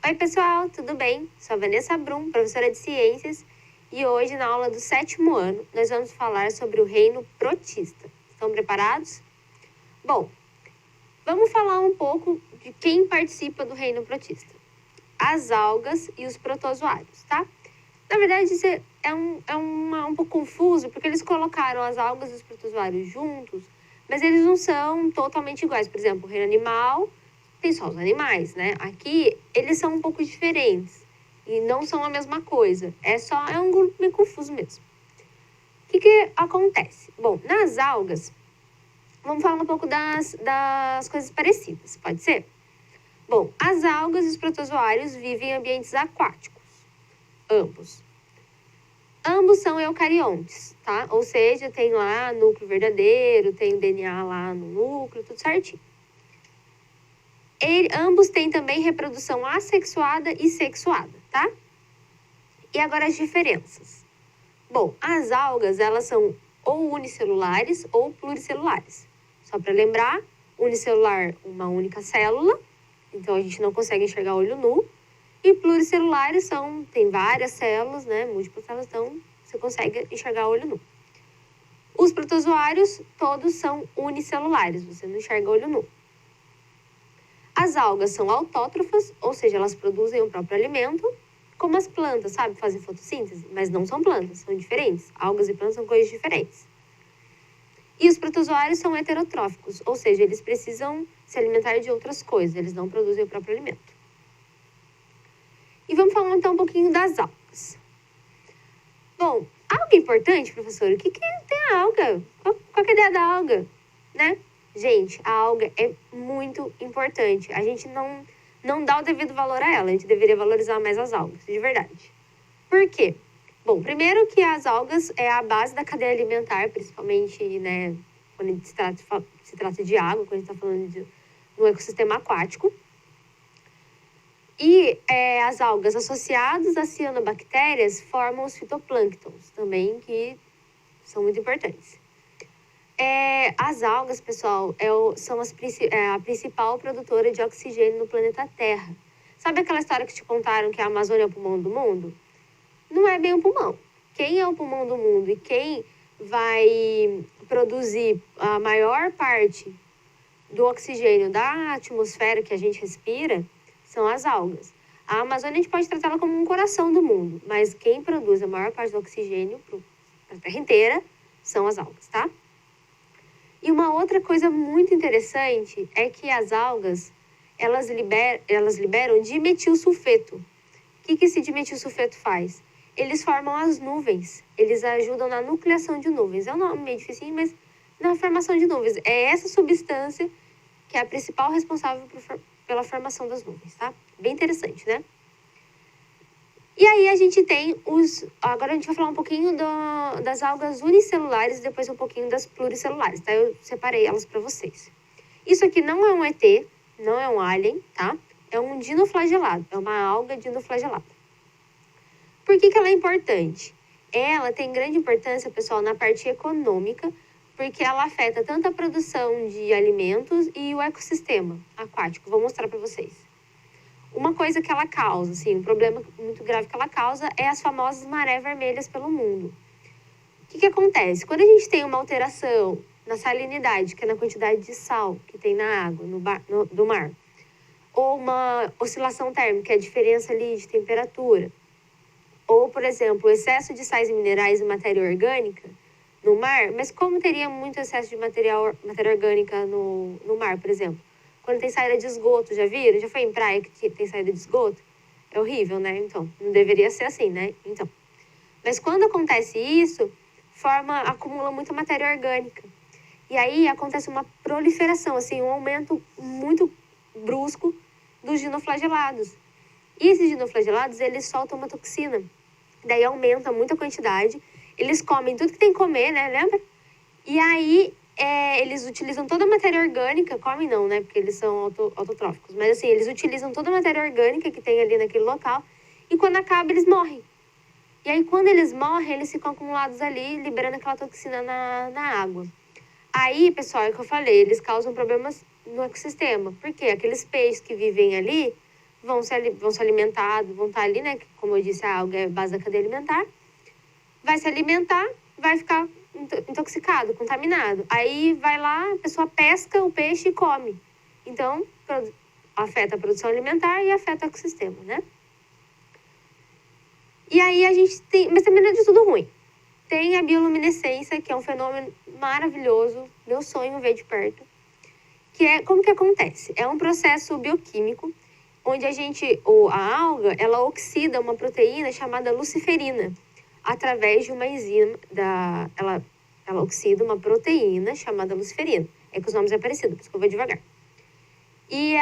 Oi, pessoal, tudo bem? Sou a Vanessa Brum, professora de Ciências, e hoje, na aula do 7º ano, nós vamos falar sobre o reino protista. Estão preparados? Bom, vamos falar um pouco de quem participa do reino protista. As algas e os protozoários, tá? Na verdade, isso é um pouco confuso, porque eles colocaram as algas e os protozoários juntos, mas eles não são totalmente iguais. Por exemplo, o reino animal tem só os animais, né? Aqui, eles são um pouco diferentes e não são a mesma coisa. É um grupo meio confuso mesmo. O que acontece? Bom, nas algas, vamos falar um pouco das coisas parecidas, pode ser? Bom, as algas e os protozoários vivem em ambientes aquáticos, ambos. Ambos são eucariontes, tá? Ou seja, tem lá núcleo verdadeiro, tem DNA lá no núcleo, tudo certinho. Ambos têm também reprodução assexuada e sexuada, tá? E agora as diferenças. Bom, as algas, elas são ou unicelulares ou pluricelulares. Só para lembrar, unicelular, uma única célula, então a gente não consegue enxergar olho nu. E pluricelulares tem várias células, né? Múltiplas células, então você consegue enxergar olho nu. Os protozoários, todos são unicelulares, você não enxerga olho nu. As algas são autótrofas, ou seja, elas produzem o próprio alimento, como as plantas, sabe? Fazem fotossíntese, mas não são plantas, são diferentes. Algas e plantas são coisas diferentes. E os protozoários são heterotróficos, ou seja, eles precisam se alimentar de outras coisas, eles não produzem o próprio alimento. E vamos falar então um pouquinho das algas. Bom, alga é importante, professor? O que tem a alga? Qual é a ideia da alga, né? Gente, a alga é muito importante. A gente não dá o devido valor a ela. A gente deveria valorizar mais as algas, de verdade. Por quê? Bom, primeiro que as algas é a base da cadeia alimentar, principalmente, né, quando se trata de água, quando a gente está falando do ecossistema aquático. E as algas associadas a cianobactérias formam os fitoplânctons também, que são muito importantes. As algas, pessoal, são a principal produtora de oxigênio no planeta Terra. Sabe aquela história que te contaram que a Amazônia é o pulmão do mundo? Não é bem o pulmão. Quem é o pulmão do mundo e quem vai produzir a maior parte do oxigênio da atmosfera que a gente respira são as algas. A Amazônia a gente pode tratá-la como um coração do mundo, mas quem produz a maior parte do oxigênio para a Terra inteira são as algas, tá? E uma outra coisa muito interessante é que as algas, elas liberam dimetilsulfeto. O que esse dimetilsulfeto faz? Eles formam as nuvens, eles ajudam na nucleação de nuvens. É um nome meio dificinho, mas na formação de nuvens. É essa substância que é a principal responsável pela formação das nuvens, tá? Bem interessante, né? E aí a gente tem agora a gente vai falar um pouquinho das algas unicelulares e depois um pouquinho das pluricelulares, tá? Eu separei elas para vocês. Isso aqui não é um ET, não é um alien, tá? É um dinoflagelado, é uma alga dinoflagelada. Por que ela é importante? Ela tem grande importância, pessoal, na parte econômica, porque ela afeta tanto a produção de alimentos e o ecossistema aquático. Vou mostrar para vocês. Uma coisa que ela causa, assim, um problema muito grave que ela causa é as famosas marés vermelhas pelo mundo. O que acontece? Quando a gente tem uma alteração na salinidade, que é na quantidade de sal que tem na água, do mar, ou uma oscilação térmica, que é a diferença ali de temperatura, ou, por exemplo, o excesso de sais minerais e matéria orgânica no mar, mas como teria muito excesso de matéria orgânica no mar, por exemplo? Quando tem saída de esgoto, já viram? Já foi em praia que tem saída de esgoto? É horrível, né? Então, não deveria ser assim, né? Então, mas quando acontece isso, acumula muita matéria orgânica. E aí acontece uma proliferação, assim, um aumento muito brusco dos dinoflagelados. E esses dinoflagelados, eles soltam uma toxina. Daí aumenta muito a quantidade. Eles comem tudo que tem que comer, né? Lembra? E aí eles utilizam toda a matéria orgânica, comem não, né? Porque eles são autotróficos. Mas assim, eles utilizam toda a matéria orgânica que tem ali naquele local. E quando acaba, eles morrem. E aí, quando eles morrem, eles ficam acumulados ali, liberando aquela toxina na água. Aí, pessoal, é o que eu falei, eles causam problemas no ecossistema. Por quê? Aqueles peixes que vivem ali vão se alimentar, vão estar ali, né? Como eu disse, a alga é base da cadeia alimentar. Vai se alimentar, vai ficar intoxicado, contaminado. Aí vai lá, a pessoa pesca o peixe e come. Então, afeta a produção alimentar e afeta o ecossistema, né? E aí a gente tem... Mas também não é de tudo ruim. Tem a bioluminescência, que é um fenômeno maravilhoso. Meu sonho ver de perto. Que é... Como que acontece? É um processo bioquímico onde a alga, ela oxida uma proteína chamada luciferina através de uma enzima ela oxida uma proteína chamada luciferina. É que os nomes é parecido, por isso que eu vou devagar. E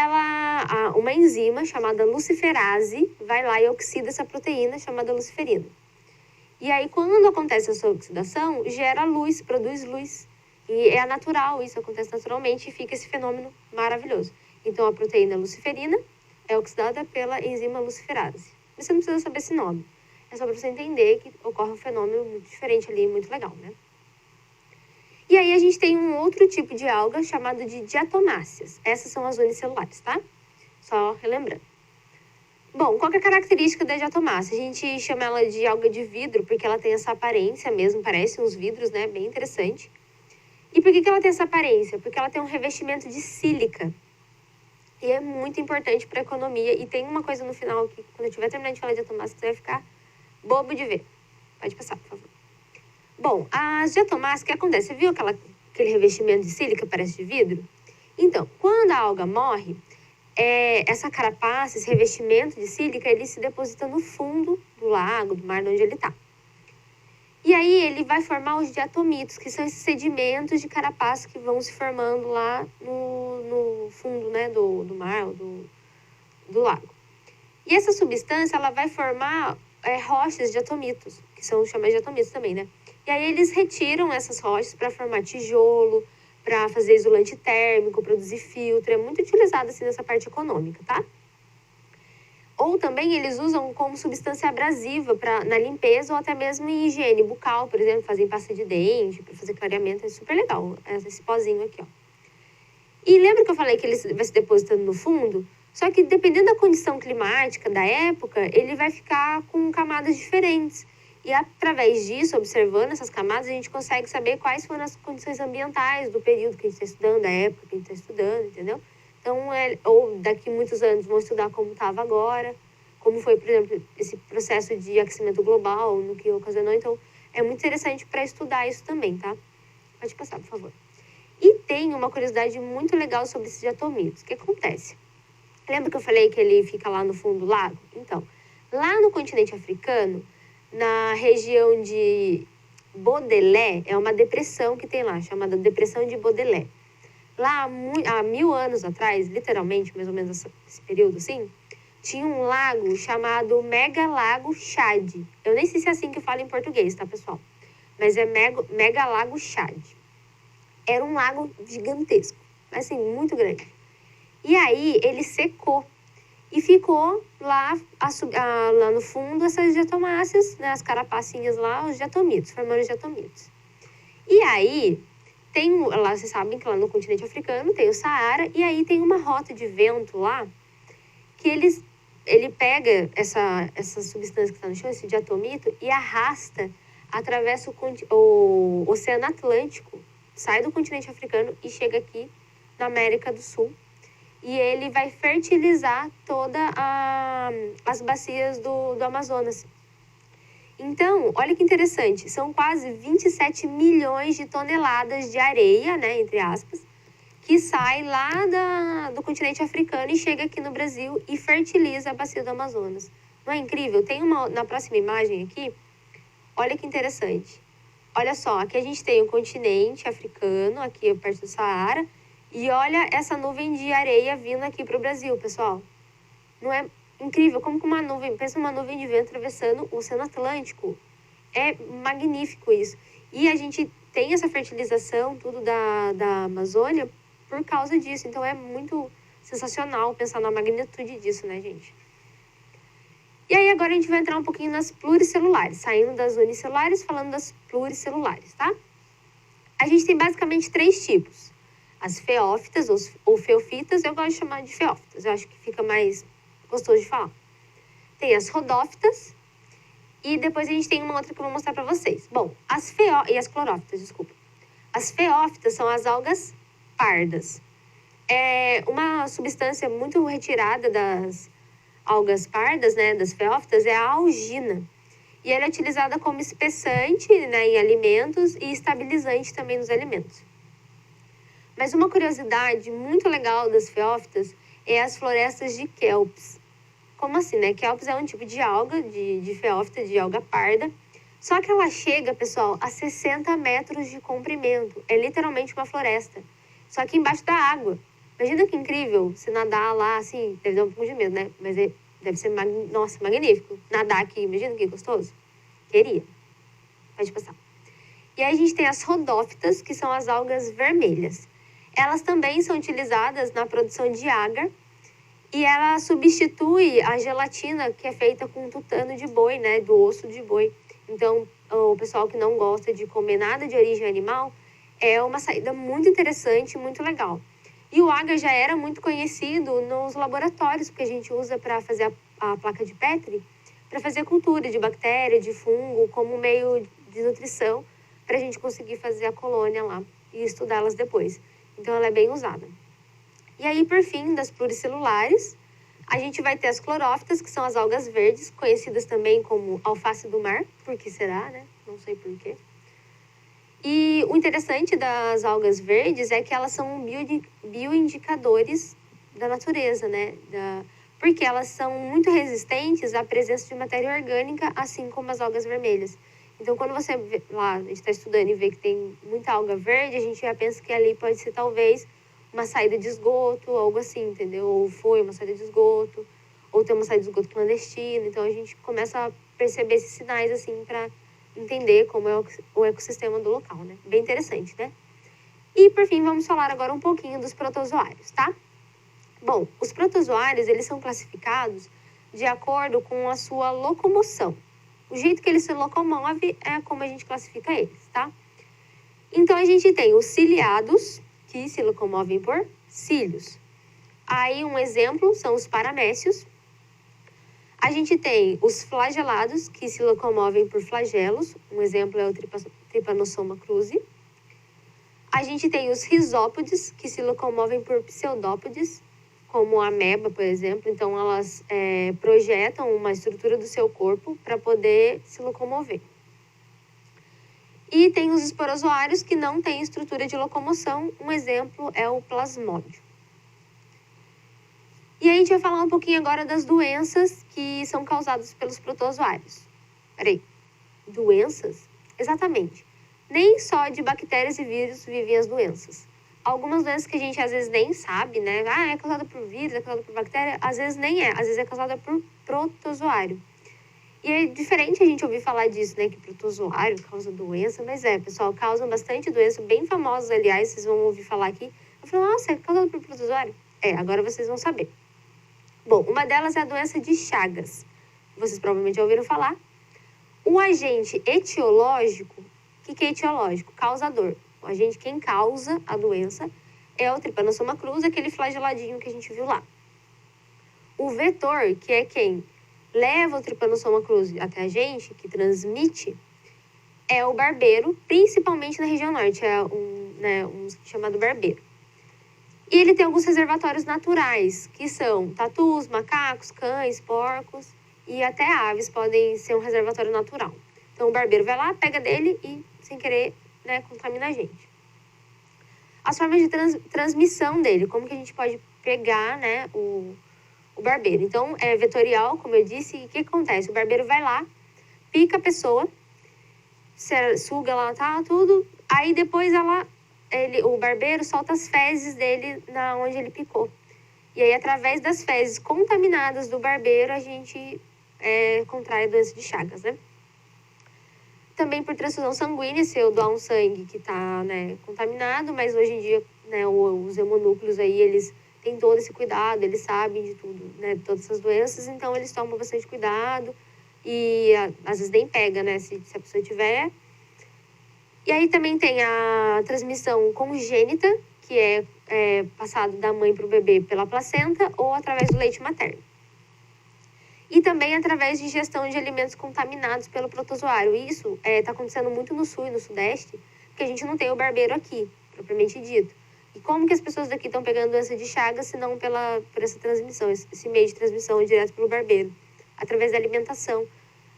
uma enzima chamada luciferase vai lá e oxida essa proteína chamada luciferina. E aí, quando acontece essa oxidação, gera luz, produz luz. E é natural, isso acontece naturalmente e fica esse fenômeno maravilhoso. Então, a proteína luciferina é oxidada pela enzima luciferase. Mas você não precisa saber esse nome. É só para você entender que ocorre um fenômeno muito diferente ali, muito legal, né? E aí a gente tem um outro tipo de alga chamado de diatomáceas. Essas são as unicelulares, tá? Só relembrando. Bom, qual que é a característica da diatomácea? A gente chama ela de alga de vidro porque ela tem essa aparência mesmo, parece uns vidros, né? Bem interessante. E por que ela tem essa aparência? Porque ela tem um revestimento de sílica. E é muito importante para a economia. E tem uma coisa no final que, quando eu estiver terminando de falar de diatomácea, você vai ficar bobo de ver. Pode passar, por favor. Bom, as diatomáceas, o que acontece? Você viu aquele revestimento de sílica, parece de vidro? Então, quando a alga morre, essa carapaça, esse revestimento de sílica, ele se deposita no fundo do lago, do mar, onde ele está. E aí ele vai formar os diatomitos, que são esses sedimentos de carapaça que vão se formando lá no fundo, né, do mar, do lago. E essa substância, ela vai formar rochas de diatomitos, que são chamadas de diatomitos também, né? E aí eles retiram essas rochas para formar tijolo, para fazer isolante térmico, produzir filtro. É muito utilizado assim nessa parte econômica, tá? Ou também eles usam como substância abrasiva na limpeza ou até mesmo em higiene bucal, por exemplo, fazem pasta de dente, para fazer clareamento. É super legal esse pozinho aqui, ó. E lembra que eu falei que ele vai se depositando no fundo? Só que dependendo da condição climática da época, ele vai ficar com camadas diferentes. E através disso, observando essas camadas, a gente consegue saber quais foram as condições ambientais do período que a gente está estudando, da época que a gente está estudando, entendeu? Então, ou daqui a muitos anos vão estudar como estava agora, como foi, por exemplo, esse processo de aquecimento global, no que ocasionou. Então, é muito interessante para estudar isso também, tá? Pode passar, por favor. E tem uma curiosidade muito legal sobre esses diatomitos. O que acontece? Lembra que eu falei que ele fica lá no fundo do lago? Então, lá no continente africano, na região de Baudelaire, é uma depressão que tem lá, chamada Depressão de Baudelaire. Lá, há 1000 anos atrás, literalmente, mais ou menos esse período assim, tinha um lago chamado Mega Lago Chad. Eu nem sei se é assim que fala em português, tá, pessoal? Mas é Mega Lago Chad. Era um lago gigantesco, assim, muito grande. E aí, ele secou. E ficou lá no fundo essas diatomáceas, né, as carapacinhas lá, os diatomitos, formando os diatomitos. E aí, lá, vocês sabem que lá no continente africano tem o Saara, e aí tem uma rota de vento lá, que ele pega essa substância que está no chão, esse diatomito, e arrasta, atravessa o Oceano Atlântico, sai do continente africano e chega aqui na América do Sul. E ele vai fertilizar todas as bacias do Amazonas. Então, olha que interessante, são quase 27 milhões de toneladas de areia, né, entre aspas, que sai lá do continente africano e chega aqui no Brasil e fertiliza a bacia do Amazonas. Não é incrível? Tem na próxima imagem aqui, olha que interessante. Olha só, aqui a gente tem o continente africano, aqui perto do Saara, e olha essa nuvem de areia vindo aqui para o Brasil, pessoal. Não é incrível? Como que uma nuvem, pensa numa nuvem de vento atravessando o Oceano Atlântico. É magnífico isso. E a gente tem essa fertilização, tudo da Amazônia, por causa disso. Então é muito sensacional pensar na magnitude disso, né, gente? E aí agora a gente vai entrar um pouquinho nas pluricelulares, saindo das unicelulares, falando das pluricelulares, tá? A gente tem basicamente 3 tipos. As feófitas ou feofitas, eu gosto de chamar de feófitas, eu acho que fica mais gostoso de falar. Tem as rodófitas e depois a gente tem uma outra que eu vou mostrar para vocês. Bom, e as clorófitas, desculpa. As feófitas são as algas pardas. É uma substância muito retirada das algas pardas, né, das feófitas, é a algina. E ela é utilizada como espessante, né, em alimentos e estabilizante também nos alimentos. Mas uma curiosidade muito legal das feófitas é as florestas de kelps. Como assim, né? Kelps é um tipo de alga, de feófita, de alga parda. Só que ela chega, pessoal, a 60 metros de comprimento. É literalmente uma floresta. Só que embaixo da água. Imagina que incrível se nadar lá, assim, deve dar um pouco de medo, né? Mas deve ser, nossa, magnífico. Nadar aqui, imagina que gostoso. Queria. Pode passar. E aí a gente tem as rodófitas, que são as algas vermelhas. Elas também são utilizadas na produção de agar e ela substitui a gelatina que é feita com tutano de boi, né, do osso de boi. Então, o pessoal que não gosta de comer nada de origem animal, é uma saída muito interessante, muito legal. E o agar já era muito conhecido nos laboratórios que a gente usa para fazer a placa de Petri, para fazer cultura de bactéria, de fungo, como meio de nutrição, para a gente conseguir fazer a colônia lá e estudá-las depois. Então, ela é bem usada. E aí, por fim, das pluricelulares, a gente vai ter as clorófitas, que são as algas verdes, conhecidas também como alface do mar. Por que será, né? Não sei por quê. E o interessante das algas verdes é que elas são bioindicadores da natureza, né? Porque elas são muito resistentes à presença de matéria orgânica, assim como as algas vermelhas. Então, quando você vê, lá, a gente está estudando e vê que tem muita alga verde, a gente já pensa que ali pode ser talvez uma saída de esgoto, algo assim, entendeu? Ou foi uma saída de esgoto, ou tem uma saída de esgoto clandestina. Então, a gente começa a perceber esses sinais, assim, para entender como é o ecossistema do local, né? Bem interessante, né? E, por fim, vamos falar agora um pouquinho dos protozoários, tá? Bom, os protozoários, eles são classificados de acordo com a sua locomoção. O jeito que ele se locomove é como a gente classifica eles, tá? Então, a gente tem os ciliados, que se locomovem por cílios. Aí, um exemplo são os paramécios. A gente tem os flagelados, que se locomovem por flagelos. Um exemplo é o Trypanosoma cruzi. A gente tem os risópodes, que se locomovem por pseudópodes, como a ameba, por exemplo. Então, elas projetam uma estrutura do seu corpo para poder se locomover. E tem os esporozoários que não têm estrutura de locomoção. Um exemplo é o plasmódio. E a gente vai falar um pouquinho agora das doenças que são causadas pelos protozoários. Peraí, doenças? Exatamente. Nem só de bactérias e vírus vivem as doenças. Algumas doenças que a gente às vezes nem sabe, né? Ah, é causada por vírus, é causada por bactéria. Às vezes nem é, às vezes é causada por protozoário. E é diferente a gente ouvir falar disso, né? Que protozoário causa doença, mas pessoal, causam bastante doença, bem famosas, aliás, vocês vão ouvir falar aqui. Eu falo, nossa, é causada por protozoário? Agora vocês vão saber. Bom, uma delas é a doença de Chagas. Vocês provavelmente já ouviram falar. O agente etiológico, o que é etiológico? Causador. O agente, quem causa a doença, é o Trypanosoma cruzi, aquele flageladinho que a gente viu lá. O vetor, que é quem leva o Trypanosoma cruzi até a gente, que transmite, é o barbeiro, principalmente na região norte, é um chamado barbeiro. E ele tem alguns reservatórios naturais, que são tatus, macacos, cães, porcos e até aves podem ser um reservatório natural. Então, o barbeiro vai lá, pega dele e, sem querer, né, contamina a gente. As formas de transmissão dele, como que a gente pode pegar, né, o barbeiro. Então, é vetorial, como eu disse, e o que acontece? O barbeiro vai lá, pica a pessoa, suga lá, tá, tudo, aí depois o barbeiro solta as fezes dele na onde ele picou. E aí, através das fezes contaminadas do barbeiro, a gente contrai a doença de Chagas, né? Também por transfusão sanguínea, se eu doar um sangue que está, né, contaminado, mas hoje em dia, né, os hemonúcleos aí, eles têm todo esse cuidado, eles sabem de tudo, né, de todas essas doenças, então eles tomam bastante cuidado e às vezes nem pega, né, se a pessoa tiver. E aí também tem a transmissão congênita, que é passado da mãe para o bebê pela placenta ou através do leite materno. E também através de ingestão de alimentos contaminados pelo protozoário. Isso está acontecendo muito no sul e no sudeste, porque a gente não tem o barbeiro aqui, propriamente dito. E como que as pessoas daqui estão pegando doença de Chagas, se não por essa transmissão, esse meio de transmissão direto pelo barbeiro? Através da alimentação.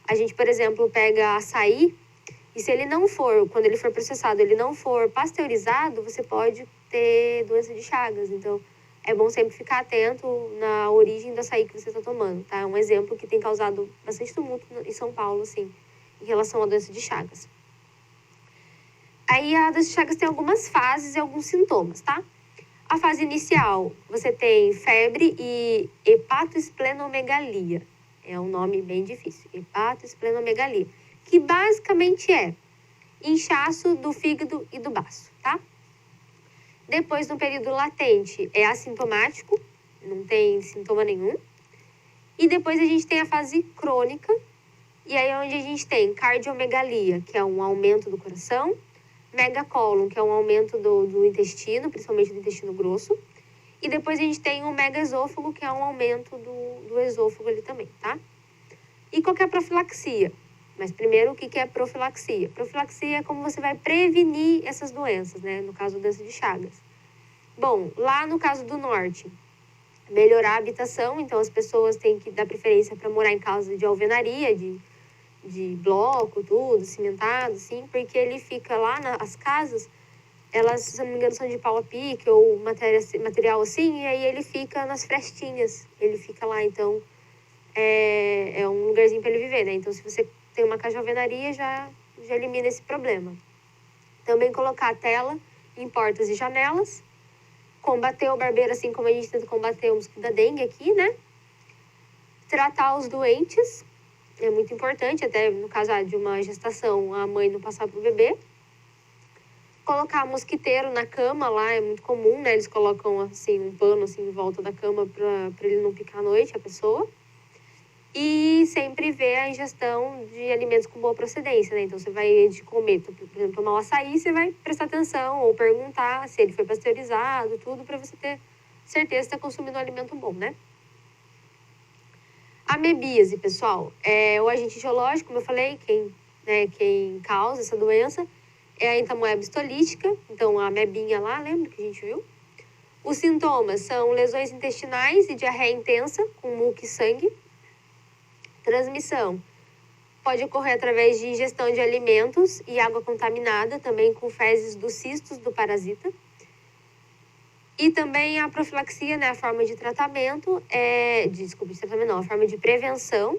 A gente, por exemplo, pega açaí, e se ele não for, quando ele for processado, ele não for pasteurizado, você pode ter doença de Chagas. Então, é bom sempre ficar atento na origem do açaí que você está tomando, tá? É um exemplo que tem causado bastante tumulto em São Paulo, assim, em relação à doença de Chagas. Aí, a doença de Chagas tem algumas fases e alguns sintomas, tá? A fase inicial, você tem febre e hepatoesplenomegalia. É um nome bem difícil, hepatoesplenomegalia, que basicamente é inchaço do fígado e do baço, tá? Depois, no período latente, é assintomático, não tem sintoma nenhum. E depois a gente tem a fase crônica, e aí é onde a gente tem cardiomegalia, que é um aumento do coração, megacólon, que é um aumento do intestino, principalmente do intestino grosso. E depois a gente tem o megaesôfago, que é um aumento do esôfago ali também, tá? E qual que é a profilaxia? Mas primeiro, o que é profilaxia? Profilaxia é como você vai prevenir essas doenças, né? No caso, doença de Chagas. Bom, lá no caso do norte, melhorar a habitação. Então, as pessoas têm que dar preferência para morar em casa de alvenaria, de bloco, tudo, cimentado, assim. Porque ele fica lá nas casas, elas, se não me engano, são de pau a pique ou material assim. E aí ele fica nas frestinhas. Ele fica lá, então, é um lugarzinho para ele viver, né? Então, se você tem uma casa de alvenaria, já elimina esse problema. Também colocar a tela em portas e janelas. Combater o barbeiro, assim como a gente tenta combater o mosquito da dengue aqui, né? Tratar os doentes. É muito importante, até no caso de uma gestação, a mãe não passar pro bebê. Colocar mosquiteiro na cama lá, é muito comum, né? Eles colocam, assim, um pano, assim, em volta da cama para ele não picar à noite, a pessoa. E sempre ver a ingestão de alimentos com boa procedência, né? Então, você vai, antes de comer, por exemplo, tomar um açaí, você vai prestar atenção ou perguntar se ele foi pasteurizado, tudo, para você ter certeza que está consumindo um alimento bom, né? Amebíase, pessoal, é o agente etiológico, como eu falei, quem causa essa doença é a entamoeba histolítica, então a amebinha lá, lembra que a gente viu? Os sintomas são lesões intestinais e diarreia intensa, com muco e sangue. Transmissão pode ocorrer através de ingestão de alimentos e água contaminada, também com fezes dos cistos do parasita. E também a profilaxia, né, a forma de tratamento, a forma de prevenção.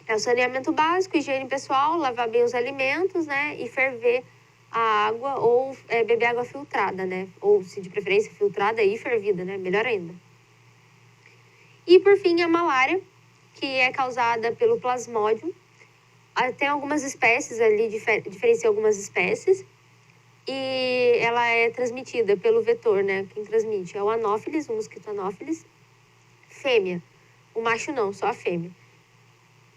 É o saneamento básico, higiene pessoal, lavar bem os alimentos, né, e ferver a água ou beber água filtrada, né, ou se de preferência filtrada e fervida, né, melhor ainda. E por fim, a malária, que é causada pelo plasmódio. Tem algumas espécies ali, diferencia algumas espécies, e ela é transmitida pelo vetor, né? Quem transmite é o anófilis, o mosquito anófilis, fêmea. O macho não, só a fêmea.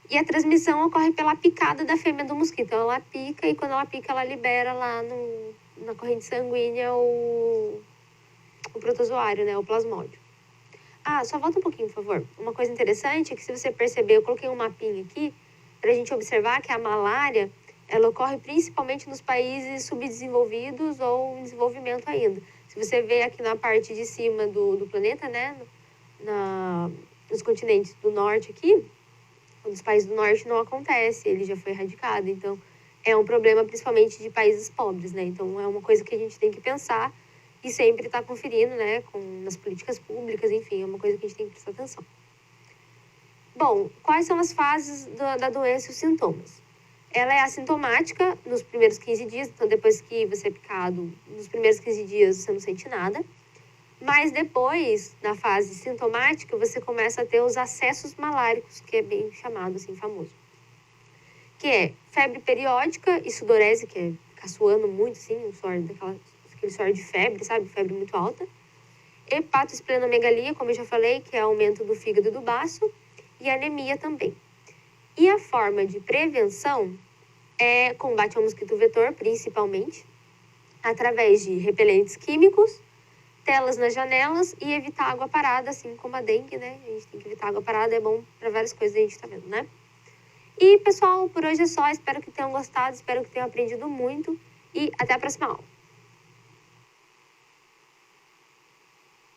E a transmissão ocorre pela picada da fêmea do mosquito. Então, ela pica e quando ela pica, ela libera lá na corrente sanguínea o protozoário, né? O plasmódio. Só volta um pouquinho, por favor. Uma coisa interessante é que, se você perceber, eu coloquei um mapinha aqui para a gente observar que a malária, ela ocorre principalmente nos países subdesenvolvidos ou em desenvolvimento ainda. Se você vê aqui na parte de cima do planeta, né, nos continentes do norte aqui, nos países do norte não acontece, ele já foi erradicado. Então, é um problema principalmente de países pobres, né? Então, é uma coisa que a gente tem que pensar e sempre estar conferindo, né, nas políticas públicas, enfim, é uma coisa que a gente tem que prestar atenção. Bom, quais são as fases da doença e os sintomas? Ela é assintomática nos primeiros 15 dias, então depois que você é picado, nos primeiros 15 dias você não sente nada. Mas depois, na fase sintomática, você começa a ter os acessos maláricos, que é bem chamado, assim, famoso. Que é febre periódica e sudorese, que é ficar suando muito, assim, aquele suor de febre, sabe? Febre muito alta. Hepatoesplenomegalia, como eu já falei, que é aumento do fígado e do baço. E anemia também. E a forma de prevenção é combate ao mosquito vetor, principalmente, através de repelentes químicos, telas nas janelas e evitar água parada, assim como a dengue, né? A gente tem que evitar água parada, é bom para várias coisas, a gente tá vendo, né? E, pessoal, por hoje é só. Espero que tenham gostado, espero que tenham aprendido muito e até a próxima aula.